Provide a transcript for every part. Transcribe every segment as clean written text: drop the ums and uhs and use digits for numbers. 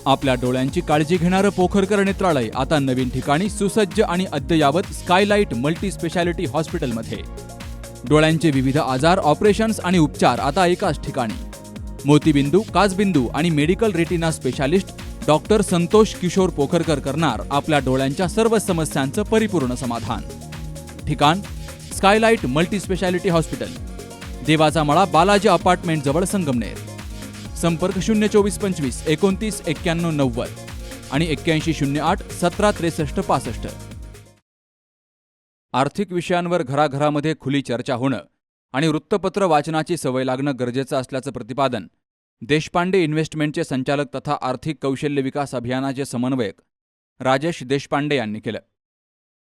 आपल्या डोळ्यांची काळजी घेणारं पोखरकर नेत्रालय आता नवीन ठिकाणी सुसज्ज आणि अद्ययावत स्कायलाइट मल्टी स्पेशालिटी हॉस्पिटलमध्ये. डोळ्यांचे विविध आजार, ऑपरेशन्स आणि उपचार आता एकाच ठिकाणी. मोतीबिंदू, काचबिंदू आणि medical retina specialist doctor Santosh Kishor Pokharkar करणार आपल्या डोळ्यांच्या सर्व समस्यांचं परिपूर्ण समाधान. ठिकाण स्कायलाइट मल्टी स्पेशालिटी हॉस्पिटल, देवाचा मळा, बालाजी अपार्टमेंट जवळ, संगमनेर. संपर्क 02425 29 91 90 आणि 8108 17 63 65. आर्थिक विषयांवर घराघरामध्ये खुली चर्चा होणं आणि वृत्तपत्र वाचनाची सवय लागणं गरजेचं असल्याचं प्रतिपादन देशपांडे इन्व्हेस्टमेंटचे संचालक तथा आर्थिक कौशल्य विकास अभियानाचे समन्वयक राजेश देशपांडे यांनी केलं.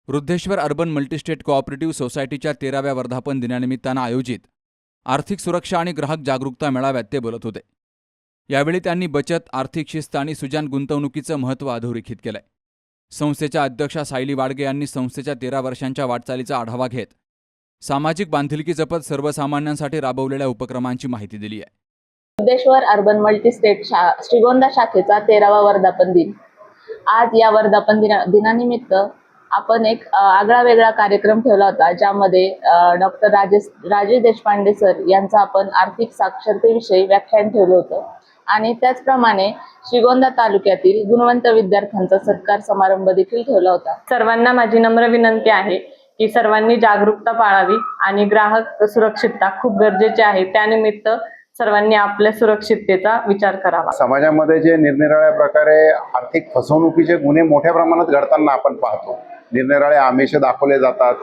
वृद्धेश्वर अर्बन मल्टीस्टेट कोऑपरेटिव्ह सोसायटीच्या 13व्या वर्धापन दिनानिमित्तानं आयोजित आर्थिक सुरक्षा आणि ग्राहक जागरूकता मेळाव्यात ते बोलत होते. यावेळी त्यांनी बचत, आर्थिक शिस्त आणि सुजाण गुंतवणुकीचं महत्त्व अधोरेखित केलंय. संस्थेच्या अध्यक्षा सायली वाडगे यांनी संस्थेच्या 13 वर्षांच्या वाटचालीचा आढावा घेत सामाजिक बांधिलकी जपत सर्वसामान्यांसाठी राबवलेल्या उपक्रमांची माहिती दिली आहे. वृद्धेश्वर अर्बन मल्टीस्टेट श्रीगोंदा शाखेचा 13वा वर्धापन दिन. आज या वर्धापन दिनानिमित्त आपण एक आगळा वेगळा कार्यक्रम ठेवला होता, ज्यामध्ये डॉक्टर राजेश देशपांडे सर यांचा आपण आर्थिक साक्षरतेविषयी व्याख्यान ठेवलं होतं आणि त्याचप्रमाणे श्रीगोंदा तालुक्यातील गुणवंत विद्यार्थ्यांचा सत्कार समारंभ देखील ठेवला होता. सर्वांना माझी नम्र विनंती आहे की सर्वांनी जागरूकता पाळावी आणि ग्राहक सुरक्षितता खूप गरजेची आहे. त्यानिमित्त सर्वांनी आपल्या सुरक्षिततेचा विचार करावा. समाजामध्ये जे निरनिराळ्या प्रकारे आर्थिक फसवणुकीचे गुन्हे मोठ्या प्रमाणात घडताना आपण पाहतो. निरनिराळे आमिष दाखवले जातात,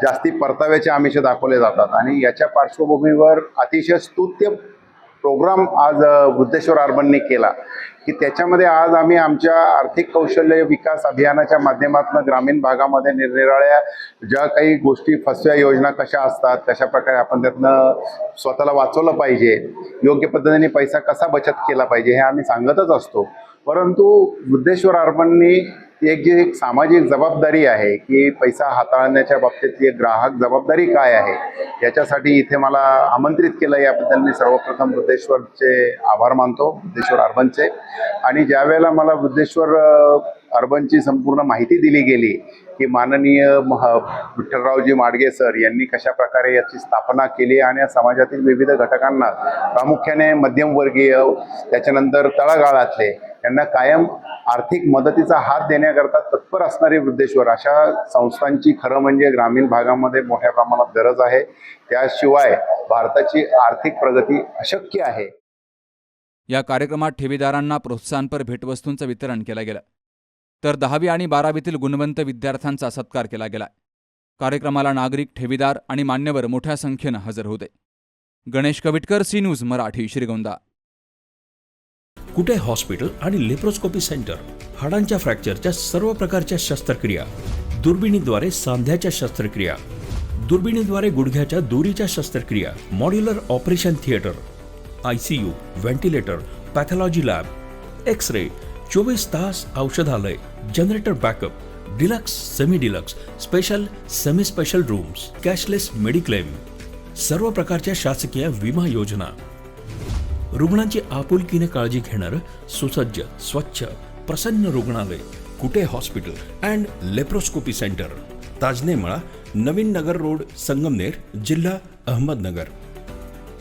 जास्ती परताव्याचे आमिष दाखवले जातात आणि याच्या पार्श्वभूमीवर अतिशय स्तुत्य प्रोग्राम आज वृद्धेश्वर अर्बनने केला की त्याच्यामध्ये आज आम्ही आमच्या आर्थिक कौशल्य विकास अभियानाच्या माध्यमातून ग्रामीण भागामध्ये निरनिराळ्या ज्या काही गोष्टी, फसव्या योजना कशा असतात, कशा प्रकारे आपण त्यातनं स्वतःला वाचवलं पाहिजे, योग्य पद्धतीने पैसा कसा बचत केला पाहिजे हे आम्ही सांगतच असतो. परंतु वृद्धेश्वर अर्बननी एक सामाजिक जबाबदारी आहे की पैसा हाताळण्याच्या बाबतीतली एक ग्राहक जबाबदारी काय आहे याच्यासाठी इथे मला आमंत्रित केलं. याबद्दल मी सर्वप्रथम वृद्धेश्वरचे आभार मानतो, वृद्धेश्वर अर्बनचे. आणि ज्यावेळेला मला वृद्धेश्वर अर्बनची संपूर्ण माहिती दिली गेली की माननीय विठ्ठलरावजी माडगे सर यांनी कशा प्रकारे याची स्थापना केली आणि या समाजातील विविध घटकांना, प्रामुख्याने मध्यमवर्गीय, त्याच्यानंतर तळागाळातले, यांना कायम आर्थिक मदतीचा हात देण्याकरता तत्पर असणारी वृद्धेश्वर अशा संस्थांची खरं म्हणजे ग्रामीण भागामध्ये मोठ्या प्रमाणात गरज आहे. त्याशिवाय भारताची आर्थिक प्रगती अशक्य आहे. या कार्यक्रमात ठेवीदारांना प्रोत्साहनपर भेटवस्तूंचं वितरण केलं गेलं, तर 10वी आणि 12वीतील गुणवंत विद्यार्थ्यांचा सत्कार केला गेला. कार्यक्रमाला नागरिक, ठेवीदार आणि मान्यवर मोठ्या संख्येनं हजर होते. Ganesh Kavitkar, C news Marathi, Shrigonda. कुठे हॉस्पिटल आणि लेप्रोस्कोपी सेंटर, हाडांच्या फ्रॅक्चरच्या सर्व प्रकारच्या शस्त्रक्रिया, दुर्बिणीद्वारे सांध्याच्या शस्त्रक्रिया, दुर्बिणीद्वारे गुडघ्याच्या दोरीच्या शस्त्रक्रिया, modular operation theatre, ICU, ventilator, pathology lab, X ray, 24 तास औषधालय, generator backup, deluxe, semi deluxe, special, semi special rooms, cashless mediclaim, सर्व प्रकारच्या शासकीय विमा योजना, रुग्णांची आपुलकीने काळजी घेणारं सुसज्ज, स्वच्छ, प्रसन्न रुग्णालय, Kute hospital and laparoscopy centre, Tajne मळा, नवीन नगर रोड, संगमनेर, जिल्हा अहमदनगर.